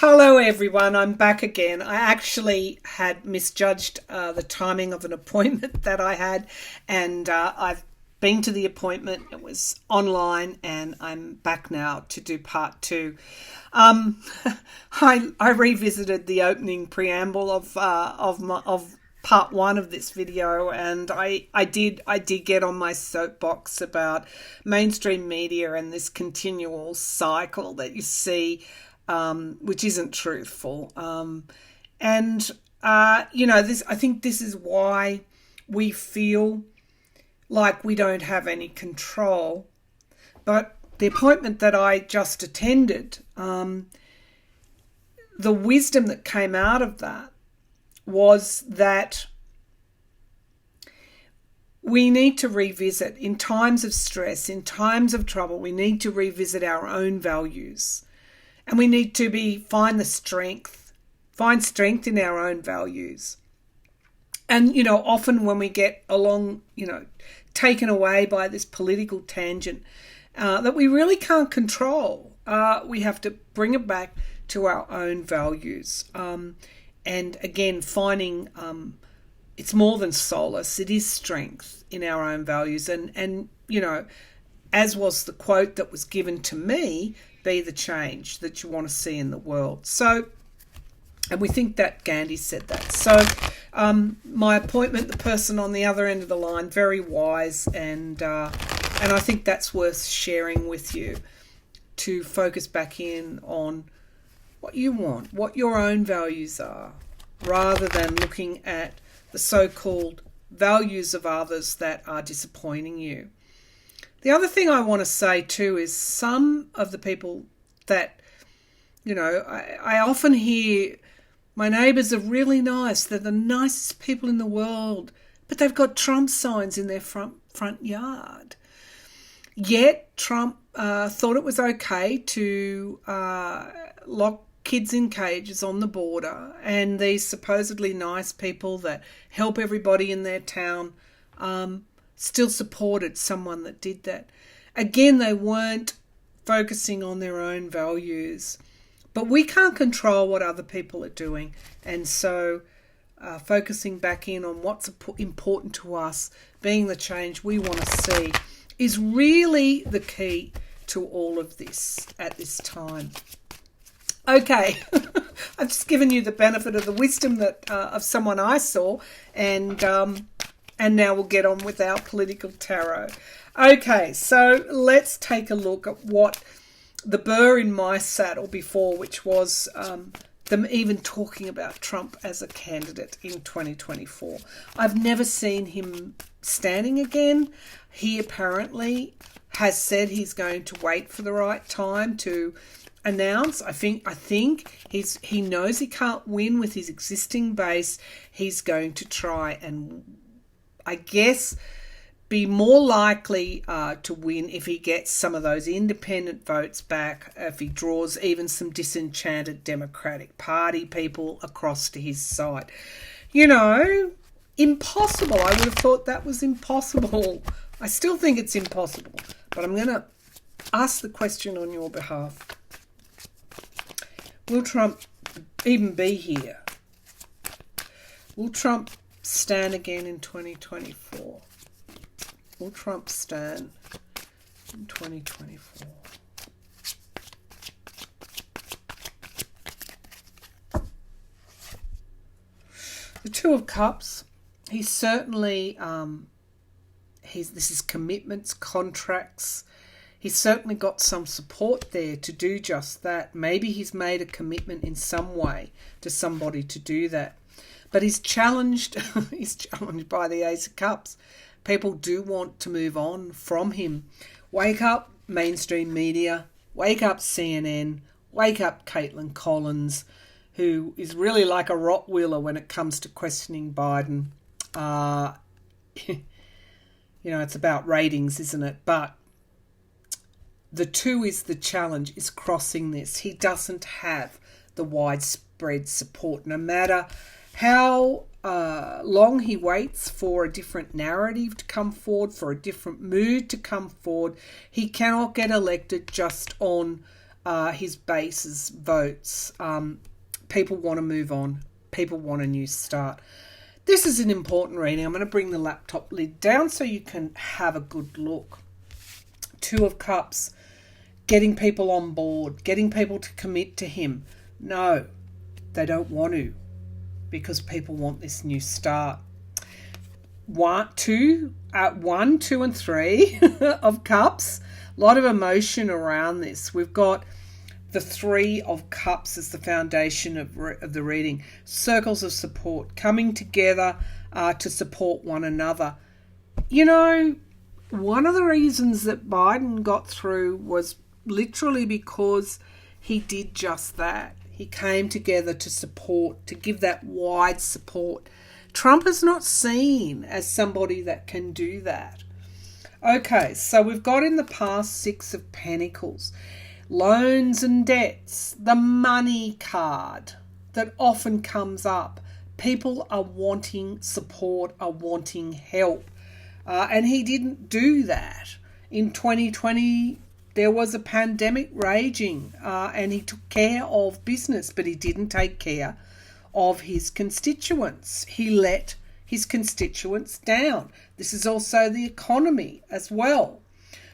Hello, everyone. I'm back again. I actually had misjudged the timing of an appointment that I had, and I've been to the appointment. It was online, and I'm back now to do part two. Um, I revisited the opening preamble of part one of this video, and I did get on my soapbox about mainstream media and this continual cycle that you see, which isn't truthful. And this, I think this is why we feel like we don't have any control. But the appointment that I just attended, the wisdom that came out of that was that we need to revisit, in times of stress, in times of trouble, we need to revisit our own values. And we need to find strength in our own values. And, often when we get along, taken away by this political tangent that we really can't control, we have to bring it back to our own values. And again, finding it's more than solace, it is strength in our own values. And as was the quote that was given to me, be the change that you want to see in the world. So, and we think that Gandhi said that. So my appointment, the person on the other end of the line, very wise, and I think that's worth sharing with you, to focus back in on what you want, what your own values are, rather than looking at the so-called values of others that are disappointing you. The other thing I want to say too is some of the people that, I often hear, my neighbours are really nice, they're the nicest people in the world, but they've got Trump signs in their front yard. Yet Trump thought it was okay to lock kids in cages on the border, and these supposedly nice people that help everybody in their town still supported someone that did that. Again, they weren't focusing on their own values. But we can't control what other people are doing. And so focusing back in on what's important to us, being the change we want to see, is really the key to all of this at this time. Okay, I've just given you the benefit of the wisdom that of someone I saw, and now we'll get on with our political tarot. Okay, so let's take a look at what the burr in my saddle before, which was them even talking about Trump as a candidate in 2024. I've never seen him standing again. He apparently has said he's going to wait for the right time to announce. I think he knows he can't win with his existing base. He's going to try and, I guess, be more likely to win if he gets some of those independent votes back, if he draws even some disenchanted Democratic Party people across to his side. Impossible. I would have thought that was impossible. I still think it's impossible, but I'm going to ask the question on your behalf. Will Trump even be here? Will Trump stand again in 2024? Will Trump stand in 2024? The Two of Cups. He's certainly, this is commitments, contracts. He's certainly got some support there to do just that. Maybe he's made a commitment in some way to somebody to do that. But he's challenged, he's challenged by the Ace of Cups. People do want to move on from him. Wake up, mainstream media. Wake up, CNN. Wake up, Caitlin Collins, who is really like a Rottweiler when it comes to questioning Biden. It's about ratings, isn't it? But the two is the challenge, is crossing this. He doesn't have the widespread support, no matter how long he waits for a different narrative to come forward, for a different mood to come forward. He cannot get elected just on his base's votes. People want to move on. People want a new start. This is an important reading. I'm going to bring the laptop lid down so you can have a good look. Two of Cups, getting people on board, getting people to commit to him. No, they don't want to, because people want this new start. 1, 2, and 3 of Cups. A lot of emotion around this. We've got the 3 of Cups as the foundation of the reading. Circles of support, coming together to support one another. You know, one of the reasons that Biden got through was literally because he did just that. He came together to support, to give that wide support. Trump is not seen as somebody that can do that. Okay, so we've got in the past 6 of Pentacles. Loans and debts, the money card that often comes up. People are wanting support, are wanting help. And he didn't do that. In 2020, there was a pandemic raging and he took care of business, but he didn't take care of his constituents. He let his constituents down. This is also the economy as well.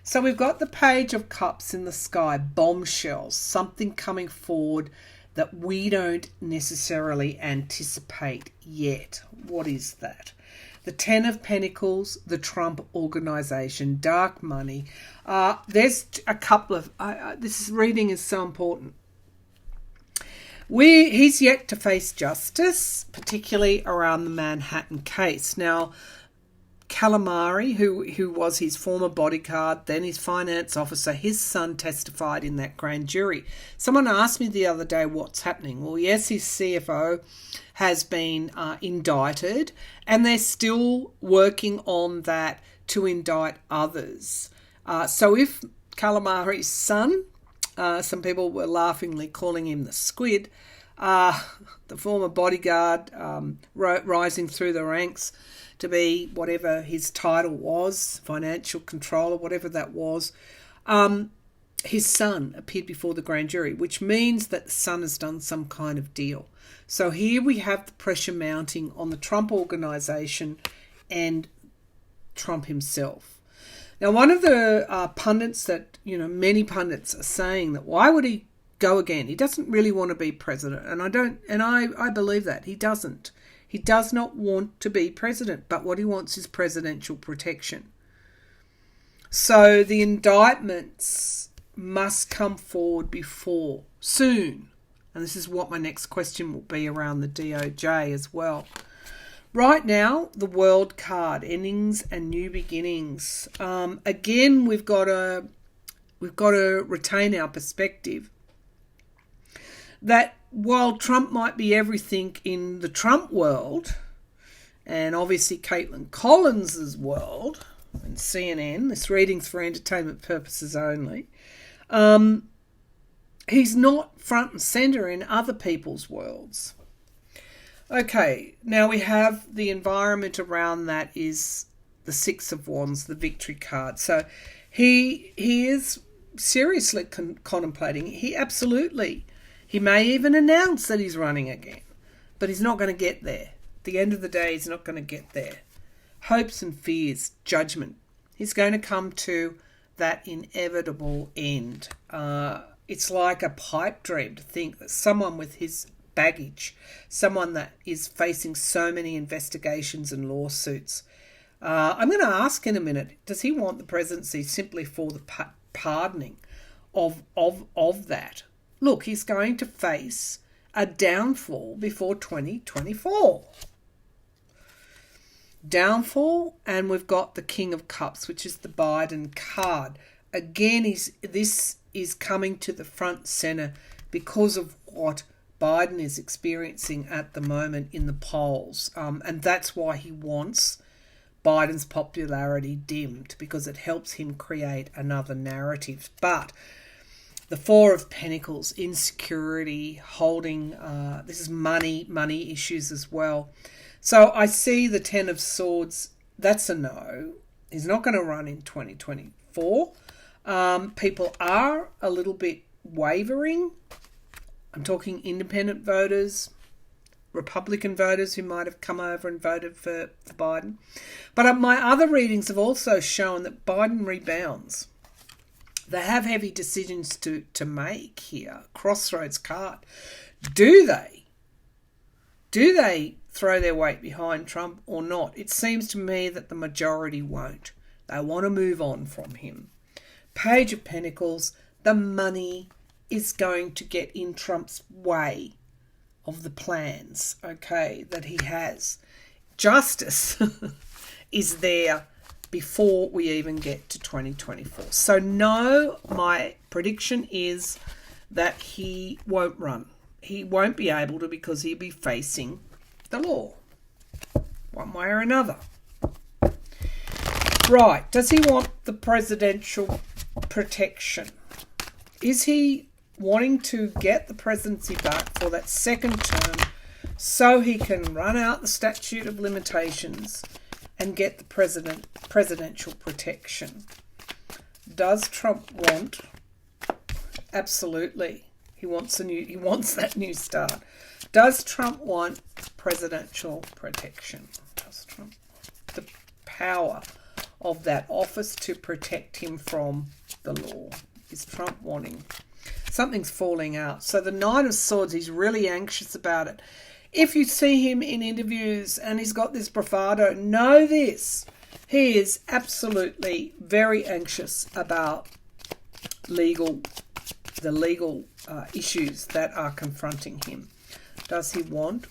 So we've got the Page of Cups in the sky, bombshells, something coming forward that we don't necessarily anticipate yet. What is that? The 10 of Pentacles, the Trump Organization, dark money. There's a couple of... this reading is so important. He's yet to face justice, particularly around the Manhattan case. Now, Calamari, who was his former bodyguard, then his finance officer, his son testified in that grand jury. Someone asked me the other day what's happening. Well, yes, his CFO has been indicted, and they're still working on that to indict others. So if Calamari's son, some people were laughingly calling him the squid, the former bodyguard rising through the ranks to be whatever his title was, financial controller, whatever that was, his son appeared before the grand jury, which means that the son has done some kind of deal. So here we have the pressure mounting on the Trump Organization and Trump himself. Now, one of the pundits that, many pundits are saying that why would he go again? He doesn't really want to be president. And I believe that. He doesn't. He does not want to be president, but what he wants is presidential protection. So the indictments must come forward soon. And this is what my next question will be around the DOJ as well. Right now, the World card, endings and new beginnings. Again, we've got to retain our perspective that while Trump might be everything in the Trump world, and obviously Caitlin Collins' world, and CNN, this reading's for entertainment purposes only, he's not front and centre in other people's worlds. Okay, now we have the environment around that is the 6 of Wands, the victory card. So he is seriously contemplating. He may even announce that he's running again, but he's not going to get there. At the end of the day, he's not going to get there. Hopes and fears, judgment. He's going to come to that inevitable end. It's like a pipe dream to think that someone with his baggage, someone that is facing so many investigations and lawsuits. I'm going to ask in a minute, does he want the presidency simply for the pardoning of that? Look, he's going to face a downfall before 2024. Downfall, and we've got the King of Cups, which is the Biden card. Again, this is coming to the front center because of what Biden is experiencing at the moment in the polls. And that's why he wants Biden's popularity dimmed, because it helps him create another narrative. But the 4 of Pentacles, insecurity, holding, this is money issues as well. So I see the 10 of Swords, that's a no. He's not going to run in 2024. People are a little bit wavering. I'm talking independent voters, Republican voters who might have come over and voted for Biden. But my other readings have also shown that Biden rebounds. They have heavy decisions to make here. Crossroads card. Do they throw their weight behind Trump or not? It seems to me that the majority won't. They want to move on from him. Page of Pentacles. The money is going to get in Trump's way of the plans, okay, that he has. Justice is there before we even get to 2024. So no, my prediction is that he won't run. He won't be able to because he'll be facing the law one way or another. Right, does he want the presidential protection? Is he wanting to get the presidency back for that second term so he can run out the statute of limitations and get the presidential protection? Does Trump want? Absolutely. He wants that new start. Does Trump want presidential protection? Does Trump want the power of that office to protect him from the law? Is Trump wanting? Something's falling out. So the Nine of Swords, he's really anxious about it. If you see him in interviews and he's got this bravado, know this. He is absolutely very anxious about the legal issues that are confronting him. Does he want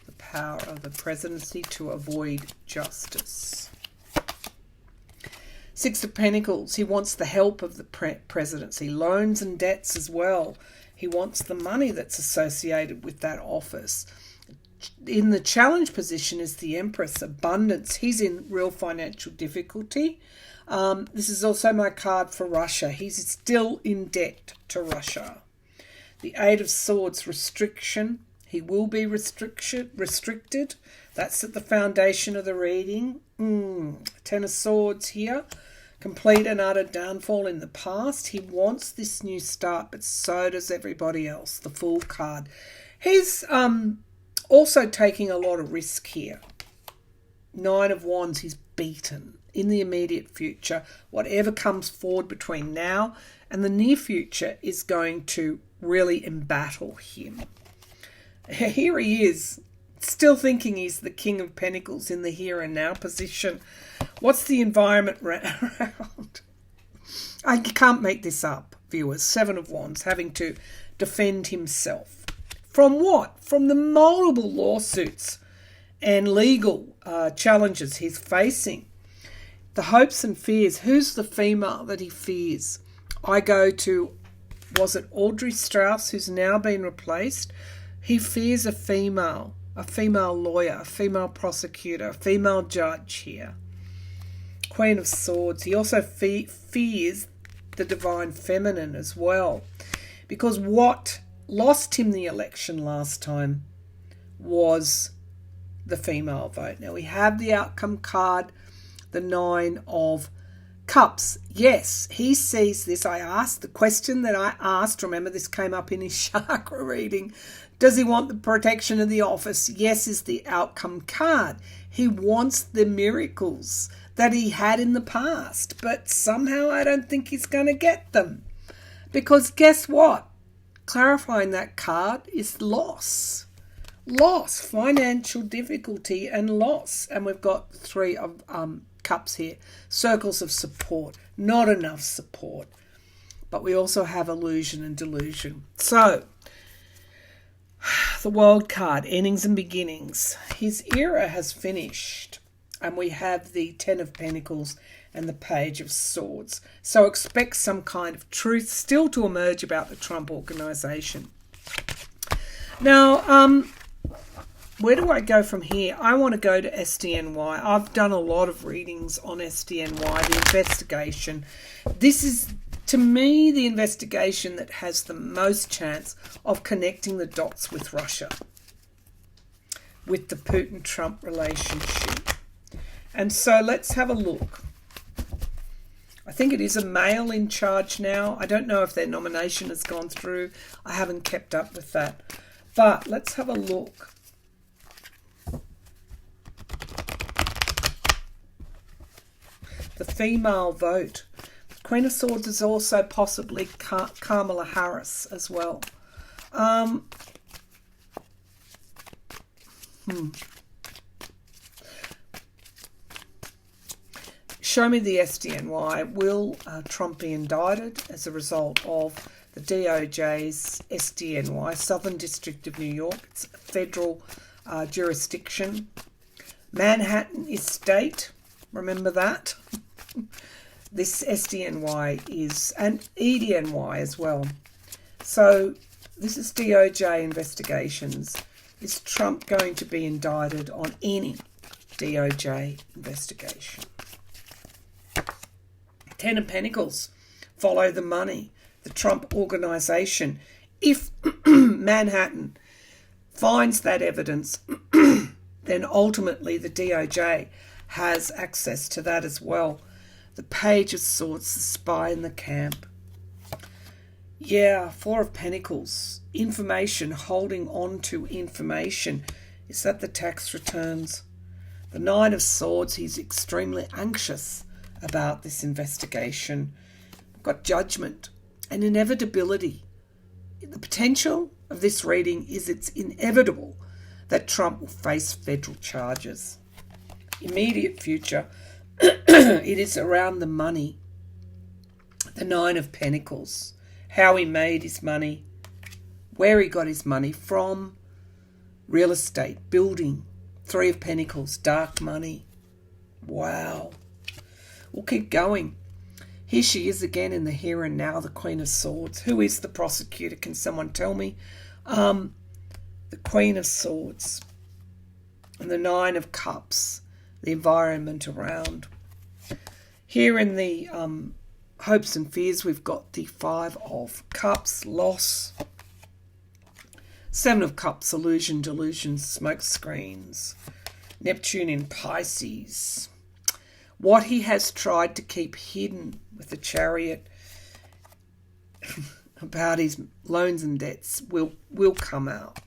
the power of the presidency to avoid justice? Six of Pentacles, he wants the help of the presidency, loans and debts as well. He wants the money that's associated with that office. In the challenge position is the Empress, abundance. He's in real financial difficulty. This is also my card for Russia. He's still in debt to Russia. The Eight of Swords, restriction. He will be restricted. That's at the foundation of the reading. Ten of Swords here. Complete and utter downfall in the past. He wants this new start, but so does everybody else. The Fool card. He's also taking a lot of risk here. Nine of Wands, he's beaten. In the immediate future, whatever comes forward between now and the near future is going to really embattle him. Here he is, still thinking he's the King of Pentacles in the here and now position. What's the environment around? I can't make this up, viewers. Seven of Wands, having to defend himself. From what? From the multiple lawsuits and legal challenges he's facing. The hopes and fears. Who's the female that he fears? I go to, was it Audrey Strauss, who's now been replaced? He fears a female lawyer, a female prosecutor, a female judge here. Queen of Swords. He also fears the divine feminine as well. Because what lost him the election last time was the female vote. Now we have the outcome card, the Nine of Cups. Yes, he sees this. I asked the question that I asked. Remember, this came up in his chakra reading. Does he want the protection of the office? Yes is the outcome card. He wants the miracles that he had in the past, but somehow I don't think he's going to get them. Because guess what? Clarifying that card is loss. Loss, financial difficulty and loss. And we've got Three of Cups here. Circles of support. Not enough support. But we also have illusion and delusion. So, the World card, endings and beginnings. His era has finished. And we have the Ten of Pentacles and the Page of Swords. So expect some kind of truth still to emerge about the Trump organization. Now, where do I go from here? I want to go to SDNY. I've done a lot of readings on SDNY, the investigation. This is, to me, the investigation that has the most chance of connecting the dots with Russia, with the Putin-Trump relationship. And so let's have a look. I think it is a male in charge now. I don't know if their nomination has gone through. I haven't kept up with that. But let's have a look. The female vote. Queen of Swords is also possibly Kamala Harris as well. Show me the SDNY. Will Trump be indicted as a result of the DOJ's SDNY, Southern District of New York? It's a federal jurisdiction. Manhattan is state. Remember that? This SDNY is, and EDNY as well. So this is DOJ investigations. Is Trump going to be indicted on any DOJ investigation? Ten of Pentacles. Follow the money. The Trump organization. If Manhattan finds that evidence, then ultimately the DOJ has access to that as well. The Page of Swords, the spy in the camp. Yeah, Four of Pentacles. Information, holding on to information. Is that the tax returns? The Nine of Swords, he's extremely anxious about this investigation. We've got Judgment and inevitability. The potential of this reading is it's inevitable that Trump will face federal charges. Immediate future, it is around the money. The Nine of Pentacles. How he made his money. Where he got his money from. Real estate, building. Three of Pentacles, dark money. Wow. We'll keep going. Here she is again in the here and now, the Queen of Swords. Who is the prosecutor? Can someone tell me? The Queen of Swords. And the Nine of Cups. The environment around. Here in the hopes and fears, we've got the Five of Cups, loss. Seven of Cups, illusion, delusions, smoke screens. Neptune in Pisces. What he has tried to keep hidden with the Chariot about his loans and debts will come out.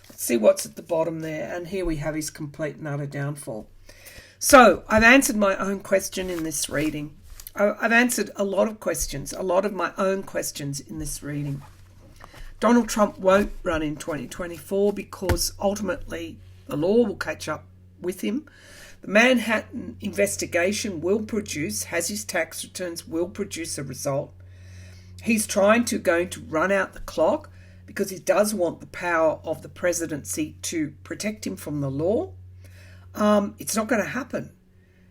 Let's see what's at the bottom there. And here we have his complete and utter downfall. So I've answered my own question in this reading. I've answered a lot of questions, a lot of my own questions in this reading. Donald Trump won't run in 2024 because ultimately the law will catch up with him. The Manhattan investigation will produce, has his tax returns, will produce a result. He's going to run out the clock because he does want the power of the presidency to protect him from the law. It's not going to happen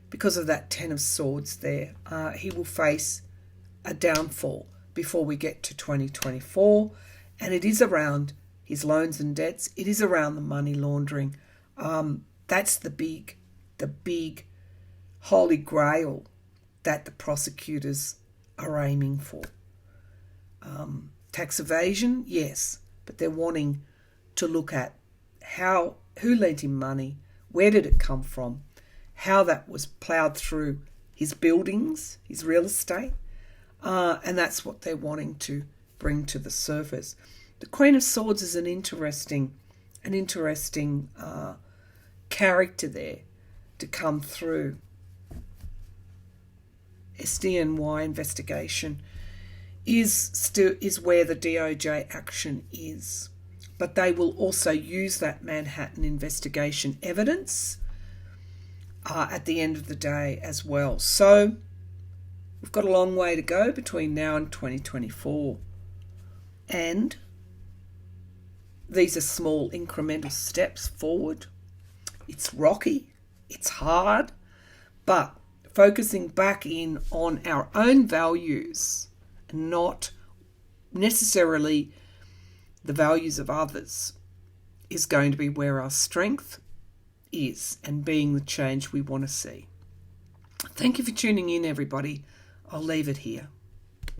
because of that Ten of Swords there. He will face a downfall before we get to 2024. And it is around his loans and debts. It is around the money laundering. That's the big holy grail that the prosecutors are aiming for. Tax evasion, yes, but they're wanting to look at who lent him money, where did it come from, how that was ploughed through his buildings, his real estate, and that's what they're wanting to bring to the surface. The Queen of Swords is an interesting character there to come through. SDNY investigation is where the DOJ action is. But they will also use that Manhattan investigation evidence at the end of the day as well. So we've got a long way to go between now and 2024. And these are small incremental steps forward. It's rocky, it's hard, but focusing back in on our own values and not necessarily the values of others is going to be where our strength is and being the change we want to see. Thank you for tuning in, everybody. I'll leave it here.